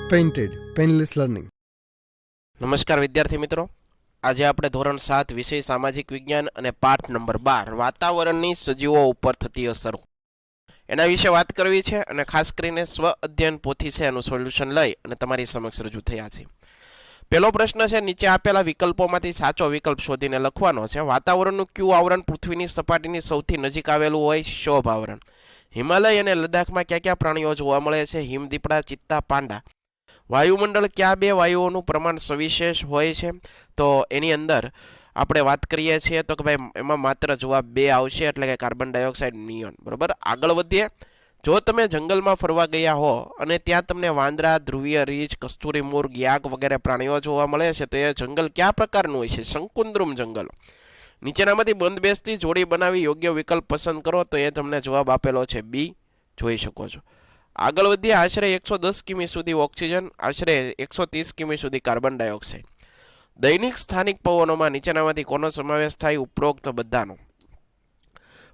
Painted painless learning. નમસ્કાર વિદ્યાર્થી મિત્રો, આજે આપણે ધોરણ 7 વિષય સામાજિક વિજ્ઞાન અને પાઠ નંબર 12 વાતાવરણની સજીવો ઉપર થતી અસરો એના વિશે વાત કરવી છે અને ખાસ કરીને સ્વ અધ્યયન પોથી છે એનું સોલ્યુશન લઈ અને તમારી સમક્ષ રજૂ થયા છે. પહેલો પ્રશ્ન છે, નીચે આપેલા વિકલ્પોમાંથી સાચો વિકલ્પ શોધીને લખવાનો છે. વાતાવરણનું કયું આવરણ પૃથ્વીની સપાટીની સૌથી નજીક આવેલું હોય? શોભ આવરણ. હિમાલય અને લદ્દાખમાં કયા કયા પ્રાણીઓ જોવા મળે છે? હિમદીપડા, ચિત્તા, પાંડા. વાયુમંડળ કયા બે વાયુઓનું પ્રમાણ સવિશેષ હોય છે? તો એની અંદર આપણે વાત કરીએ છીએ તો કે ભાઈ એમાં માત્ર જવાબ 2 આવશે, એટલે કે કાર્બન ડાયોક્સાઇડ, નિયોન. બરોબર, આગળ વધીએ. જો તમે જંગલમાં ફરવા ગયા હો અને ત્યાં તમને વાંદરા, ધ્રુવીય રીંછ, કસ્તુરી મૂર્ગ, યાક વગેરે પ્રાણીઓ જોવા મળે છે, તો એ જંગલ કયા પ્રકારનું હોય છે? શંકુદ્રુમ જંગલો. નીચેનામાંથી બંધબેસતી જોડી બનાવી યોગ્ય વિકલ્પ પસંદ કરો, તો એ તમને જવાબ આપેલો છે બી, જોઈ શકો છો. આગળ વધીએ. આશરે 110 કિમી સુધી ઓક્સિજન, આશરે 130 કિમી સુધી કાર્બન ડાયોક્સાઇડ. દૈનિક સ્થાનિક પવનોમાં નીચેનામાંથી કોનો સમાવેશ થાય? ઉપરોક્ત બધાનો.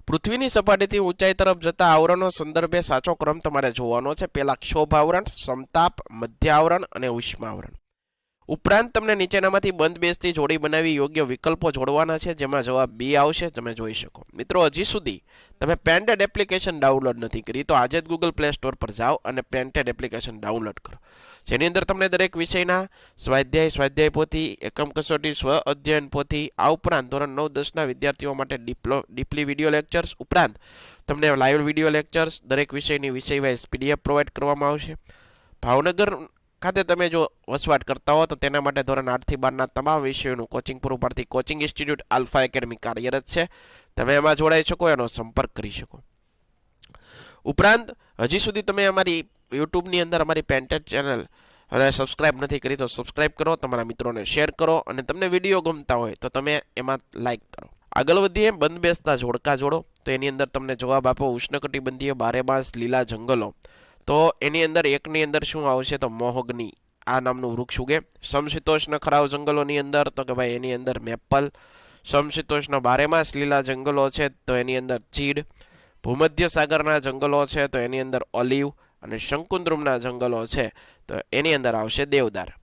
પૃથ્વીની સપાટીથી ઊંચાઈ તરફ જતા આવરણો સંદર્ભે સાચો ક્રમ તમારે જોવાનો છે. પહેલા ક્ષોભ આવરણ, સમતાપ, મધ્ય આવરણ અને ઉષ્મા આવરણ. ઉપરાંત તમને નીચેનામાંથી બંધબેસતી જોડી બનાવી યોગ્ય વિકલ્પો જોડવાના છે, જેમાં જવાબ બી આવશે, તમે જોઈ શકો. મિત્રો, હજી સુધી તમે પેન્ટેડ એપ્લિકેશન ડાઉનલોડ નથી કરી તો આજે જ ગૂગલ પ્લે સ્ટોર પર જાઓ અને પેન્ટેડ એપ્લિકેશન ડાઉનલોડ કરો, જેની અંદર તમને દરેક વિષયના સ્વાધ્યાય પોથી, એકમ કસોટી, સ્વ અધ્યયન પોથી, આ ઉપરાંત ધોરણ 9-10ના વિદ્યાર્થીઓ માટે ડીપલી વિડીયો લેક્ચર્સ ઉપરાંત તમને લાઈવ વિડીયો લેક્ચર્સ, દરેક વિષયની વિષય વાઇઝ પીડીએફ પ્રોવાઈડ કરવામાં આવશે. ભાવનગર ખાતે તમે જો વસવાટ કરતા હો તો તેના માટે ધોરણ 8થી 12ના તમામ વિષયોનું કોચિંગ પૂરું પાડતી કોચિંગ ઇન્સ્ટિટ્યૂટ આલ્ફા એકેડમી કાર્યરત છે. તમે એમાં જોડાઈ શકો, એનો સંપર્ક કરી શકો. ઉપરાંત હજી સુધી તમે અમારી યુટ્યુબની અંદર અમારી પેન્ટેડ ચેનલ અને સબસ્ક્રાઇબ નથી કરી તો સબસ્ક્રાઇબ કરો, તમારા મિત્રોને શેર કરો અને તમને વિડીયો ગમતા હોય તો તમે એમાં લાઇક કરો. આગળ વધીએ. બંધબેસતા જોડકા જોડો, તો એની અંદર તમને જવાબ આપો ઉષ્ણકટિબંધીય બારેમાસ લીલા જંગલો. તો એની અંદર એકની અંદર શું આવશે? તો મોહગની આ નામનું વૃક્ષ ઉગે. સમશીતોષ્ણ ખરાવ જંગલોની અંદર તો કે ભાઈ એની અંદર મેપલ. સમશીતોષ્ણ બારેમાસ લીલા જંગલો છે તો એની અંદર ચીડ. ભૂમધ્ય સાગરના જંગલો છે તો એની અંદર ઓલિવ. અને શંકુદ્રુમના જંગલો છે તો એની અંદર આવશે દેવદાર.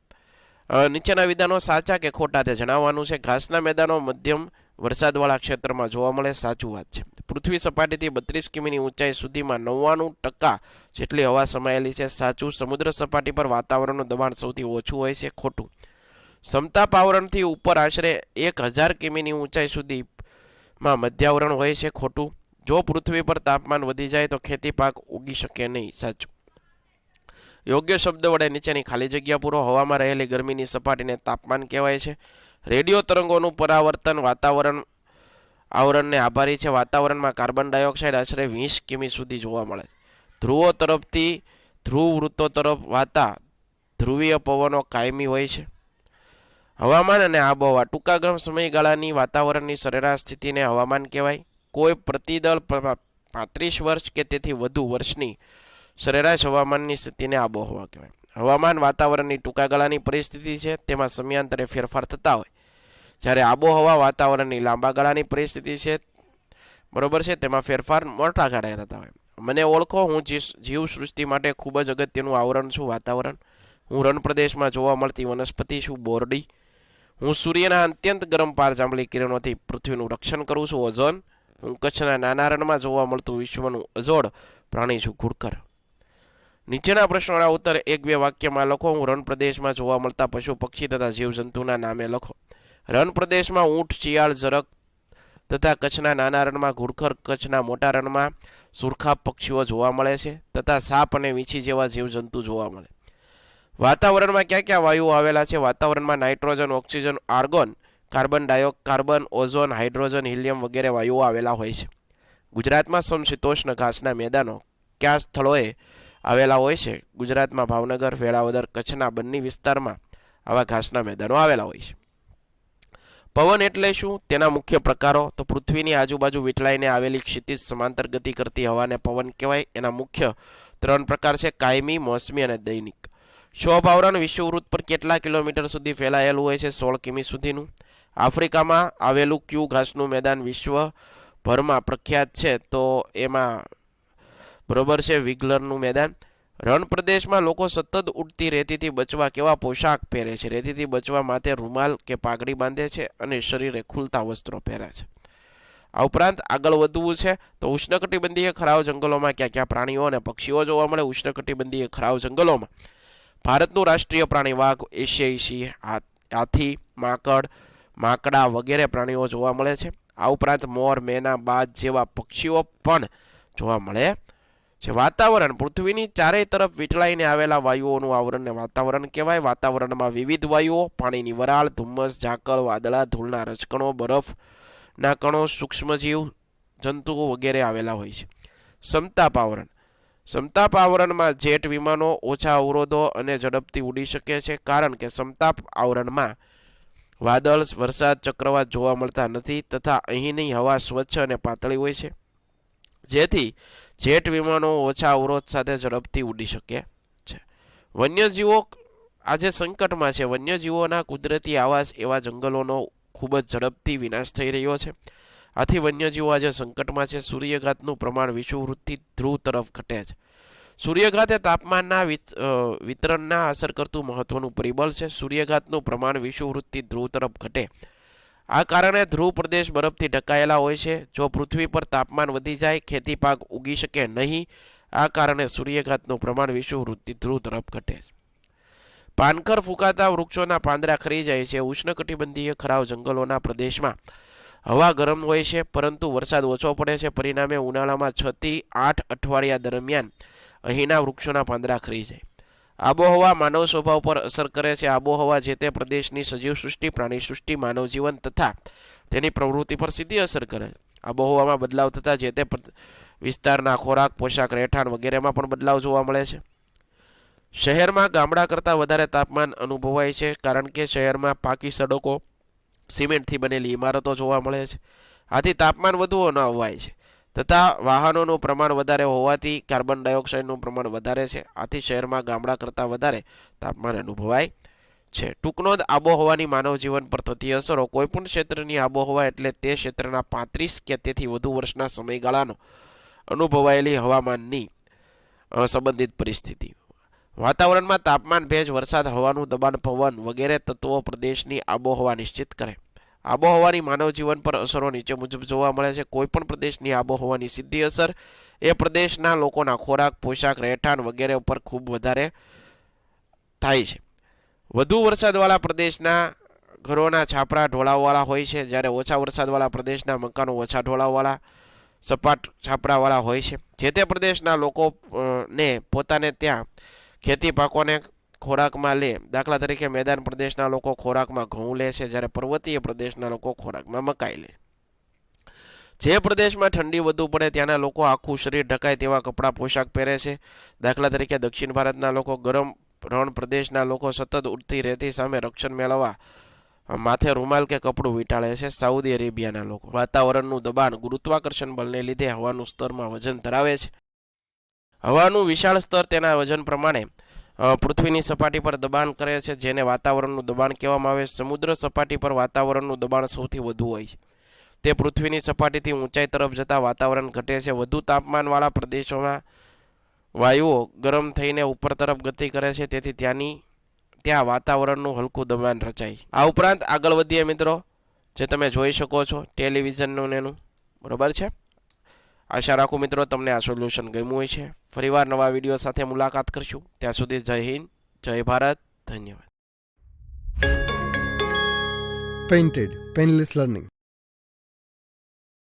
નીચેના વિધાનો સાચા કે ખોટા તે જણાવવાનું છે. ઘાસના મેદાનો મધ્યમ વરસાદવાળા ક્ષેત્રમાં જોવા મળે, સાચું વાત છે. પૃથ્વી સપાટીથી 32 કિમીની ઊંચાઈ સુધીમાં 99% જેટલી હવા સમાયેલી છે, સાચું. સમુદ્ર સપાટી પર વાતાવરણનું દબાણ સૌથી ઓછું હોય છે, ખોટું. સમતાપ આવરણથી ઉપર આશરે 1000 કિમીની ઊંચાઈ સુધીમાં મધ્યાવરણ હોય છે, ખોટું. જો પૃથ્વી પર તાપમાન વધી જાય તો ખેતી પાક ઉગી શકે નહીં, સાચું. યોગ્ય શબ્દ વડે નીચેની ખાલી જગ્યા પૂરો. હવામાં રહેલી ગરમીની સપાટીને તાપમાન કહેવાય છે. રેડિયો તરંગોનું પરાવર્તન આવરણને આભારી છે. વાતાવરણમાં કાર્બન ડાયોક્સાઇડ આશરે 20 કિમી સુધી જોવા મળે. ધ્રુવો તરફથી ધ્રુવ વૃત્તો તરફ વાતા ધ્રુવીય પવનો કાયમી હોય છે. હવામાન અને આબોહવા. ટૂંકા સમયગાળાની વાતાવરણની સરેરાશ સ્થિતિને હવામાન કહેવાય. કોઈ પ્રતિદળ 35 વર્ષ કે તેથી વધુ વર્ષની સરેરાશ હવામાનની સ્થિતિને આબોહવા કહેવાય. હવામાન વાતાવરણની ટૂંકા ગાળાની પરિસ્થિતિ છે, તેમાં સમયાંતરે ફેરફાર થતા હોય. જ્યારે આબોહવા વાતાવરણની લાંબા ગાળાની પરિસ્થિતિ છે, બરોબર છે, તેમાં ફેરફાર મોટા ગાળાએ થતા હોય. મને ઓળખો, હું જીવસૃષ્ટિ માટે ખૂબ જ અગત્યનું આવરણ છું, વાતાવરણ. હું રણ પ્રદેશમાં જોવા મળતી વનસ્પતિ છું, બોરડી. હું સૂર્યના અત્યંત ગરમ પારજાંબલી કિરણોથી પૃથ્વીનું રક્ષણ કરું છું, ઓઝોન. હું કચ્છના નાના રણમાં જોવા મળતું વિશ્વનું અજોડ પ્રાણી છું, ઘુડખર. નીચેના પ્રશ્નોના ઉત્તર 1-2 વાક્યમાં લખો. હું રણ પ્રદેશમાં જોવા મળતા પશુ પક્ષી તથા જીવજંતુના નામે લખો. રણ પ્રદેશમાં ઊંટ, શિયાળ, ઝરખ તથા કચ્છના નાના રણમાં ઘુડખર, કચ્છના મોટા રણમાં સુરખાબ પક્ષીઓ જોવા મળે છે તથા સાપ અને વીંછી જેવા જીવજંતુ જોવા મળે. વાતાવરણમાં કયા કયા વાયુઓ આવેલા છે? વાતાવરણમાં nitrogen, oxygen, argon, carbon, ozone, hydrogen, helium વગેરે વાયુઓ આવેલા હોય છે. ગુજરાતમાં સમશીતોષ્ણ ઘાસના મેદાનો કયા સ્થળોએ આવેલા હોય છે? ગુજરાતમાં ભાવનગર, વેળાવદર, કચ્છના બંને વિસ્તારમાં આવા ઘાસના મેદાનો આવેલા હોય છે. પવન એટલે શું? તેના મુખ્ય પ્રકારો. તો પૃથ્વીની આજુબાજુ વીંટળાઈને આવેલી ક્ષિતિજ સમાંતર ગતિ કરતી હવાને પવન કહેવાય. એના મુખ્ય 3 પ્રકાર છે, કાયમી, મોસમી અને દૈનિક. શોભ આવરણ વિષુવવૃત્ત પર કેટલા કિલોમીટર સુધી ફેલાયેલું હોય છે? 16 કિમી સુધીનું. આફ્રિકામાં આવેલું કયું ઘાસનું મેદાન વિશ્વભરમાં પ્રખ્યાત છે? તો એમાં બરોબર છે વિગલરનું મેદાન. રણ પ્રદેશમાં લોકો સતત ઉડતી રેતીથી બચવા કેવા પોશાક પહેરે છે? રેતીથી બચવા માટે રૂમાલ કે પાઘડી બાંધે છે અને શરીરે ખુલતા વસ્ત્રો પહેરે છે. આ ઉપરાંત આગળ વધવું છે તો ઉષ્ણકટિબંધીય ખરાવ જંગલોમાં ક્યાં ક્યાં પ્રાણીઓ અને પક્ષીઓ જોવા મળે? ઉષ્ણકટિબંધીય ખરાવ જંગલોમાં ભારતનું રાષ્ટ્રીય પ્રાણી વાઘ, એશિયાઈ સિંહ, હાથી, માકડા વગેરે પ્રાણીઓ જોવા મળે છે. આ ઉપરાંત મોર, મેના, બાજ જેવા પક્ષીઓ પણ જોવા મળે છે. વાતાવરણ પૃથ્વીની ચારેય તરફ વીંટળાઈને આવેલા વાયુઓનું આવરણને વાતાવરણ કહેવાય. વાતાવરણમાં વિવિધ વાયુઓ, પાણીની વરાળ, ધુમ્મસ, ઝાકળ, વાદળા, ધૂળના રજકણો, બરફના કણો, સૂક્ષ્મજીવ જંતુઓ વગેરે આવેલા હોય છે. સમતાપ આવરણ સમતાપ આવરણમાં જેટ વિમાનો ઓછા અવરોધો અને ઝડપથી ઉડી શકે છે, કારણ કે સમતાપ આવરણમાં વાદળ, વરસાદ, ચક્રવાત જોવા મળતા નથી તથા અહીંની હવા સ્વચ્છ અને પાતળી હોય છે, જેથી જેટ વિમાનો ઓછા અવરોધ સાથે ઝડપથી ઉડી શકે છે. વન્યજીવો આજે સંકટમાં છે. વન્યજીવોના કુદરતી આવાસ એવા જંગલોનો ખૂબ જ ઝડપથી વિનાશ થઈ રહ્યો છે. આથી વન્યજીવો આજે સંકટમાં છે. સૂર્યઘાતનું પ્રમાણ વિષુવવૃત્તિ ધ્રુવ તરફ ઘટે છે. સૂર્યઘાત એ તાપમાનના વિતરણના અસર કરતું મહત્વનું પરિબળ છે. સૂર્યઘાતનું પ્રમાણ વિષુવવૃત્તિ ધ્રુવ તરફ ઘટે, આ કારણે ધ્રુવ પ્રદેશ બરફથી ઢંકાયેલા હોય છે. જો પૃથ્વી પર તાપમાન વધી જાય, ખેતી પાક ઉગી શકે નહીં. આ કારણે સૂર્યઘાતનું પ્રમાણ વિષુવવૃત્તિ ધ્રુવ તરફ ઘટે છે. પાનખર ફૂંકાતા વૃક્ષોના પાંદડા ખરી જાય છે. ઉષ્ણકટિબંધીય ખરાવ જંગલોના પ્રદેશમાં હવા ગરમ હોય છે, પરંતુ વરસાદ ઓછો પડે છે. પરિણામે ઉનાળામાં 6 થી 8 અઠવાડિયા દરમિયાન અહીંના વૃક્ષોના પાંદડા ખરી જાય. આબોહવા માનવ સ્વભાવ પર અસર કરે છે. આબોહવા જે તે પ્રદેશની સજીવ સૃષ્ટિ, પ્રાણી સૃષ્ટિ, માનવ જીવન તથા તેની પ્રવૃત્તિ પર સીધી અસર કરે છે. આબોહવામાં બદલાવ થતાં જે તે વિસ્તારના ખોરાક, પોશાક, રહેઠાણ વગેરેમાં પણ બદલાવ જોવા મળે છે. શહેરમાં ગામડા કરતાં વધારે તાપમાન અનુભવાય છે, કારણ કે શહેરમાં પાકી સડકો, સિમેન્ટથી બનેલી ઇમારતો જોવા મળે છે. આથી તાપમાન વધુ અનુભવાય છે તથા વાહનોનું પ્રમાણ વધારે હોવાથી કાર્બન ડાયોક્સાઇડનું પ્રમાણ વધારે છે. આથી શહેરમાં ગામડા કરતાં વધારે તાપમાન અનુભવાય છે. ટૂંકનોંધ આબોહવાની માનવ જીવન પર થતી અસરો. કોઈપણ ક્ષેત્રની આબોહવા એટલે તે ક્ષેત્રના 35 કે તેથી વધુ વર્ષના સમયગાળાનો અનુભવાયેલી હવામાનની સંબંધિત પરિસ્થિતિ. વાતાવરણમાં તાપમાન, ભેજ, વરસાદ, હવાનું દબાણ, પવન વગેરે તત્વો પ્રદેશની આબોહવા નિશ્ચિત કરે. આબોહવાની માનવ જીવન પર અસરો નીચે મુજબ જોવા મળે છે. કોઈપણ પ્રદેશની આબોહવાની સીધી અસર એ પ્રદેશના લોકોના ખોરાક, પોશાક, રહેઠાણ વગેરે ઉપર ખૂબ વધારે થાય છે. વધુ વરસાદવાળા પ્રદેશના ઘરોના છાપરા ઢોળાવવાળા હોય છે, જ્યારે ઓછા વરસાદવાળા પ્રદેશના મકાનો ઓછા ઢોળાવવાળા, સપાટ છાપરાવાળા હોય છે. જે તે પ્રદેશના લોકોને પોતાને ત્યાં ખેતી પાકોને ખોરાકમાં લે. દાખલા તરીકે મેદાન પ્રદેશના લોકો ખોરાકમાં ઘઉં લે છે, જ્યારે પર્વતીય પ્રદેશના લોકો ખોરાકમાં મકાઈ લે. જે પ્રદેશમાં ઠંડી વધુ પડે ત્યાંના લોકો આખું શરીર ઢકાય તેવા કપડાં, પોશાક પહેરે છે. દાખલા તરીકે દક્ષિણ ભારતના લોકો ગરમ રણ પ્રદેશના લોકો સતત ઉડતી રેતી સામે રક્ષણ મેળવવા માથે રૂમાલ કે કપડું વીંટાળે છે. સાઉદી અરેબિયાના લોકો વાતાવરણનું દબાણ, ગુરુત્વાકર્ષણ બળને લીધે હવાનું સ્તરમાં વજન ધરાવે છે. હવાનું વિશાળ સ્તર તેના વજન પ્રમાણે પૃથ્વીની સપાટી પર દબાણ કરે છે, જેને વાતાવરણનું દબાણ કહેવામાં આવે છે. સમુદ્ર સપાટી પર વાતાવરણનું દબાણ સૌથી વધુ હોય છે. તે પૃથ્વીની સપાટીથી ઊંચાઈ તરફ જતા વાતાવરણ ઘટે છે. વધુ તાપમાનવાળા પ્રદેશોમાં વાયુઓ ગરમ થઈને ઉપર તરફ ગતિ કરે છે, તેથી ત્યાં વાતાવરણનું હલકું દબાણ રચાય. આ ઉપરાંત આગળ વધીએ મિત્રો, જે તમે જોઈ શકો છો ટેલિવિઝનનું એનું, બરોબર છે. આશા રાખું મિત્રો તમને આ સોલ્યુશન ગમ્યું હોય છે. ફરીવાર નવા વિડીયો સાથે મુલાકાત કરશું. ત્યાં સુધી જય હિન્દ, જય ભારત, ધન્યવાદ. Painted, Painless Learning.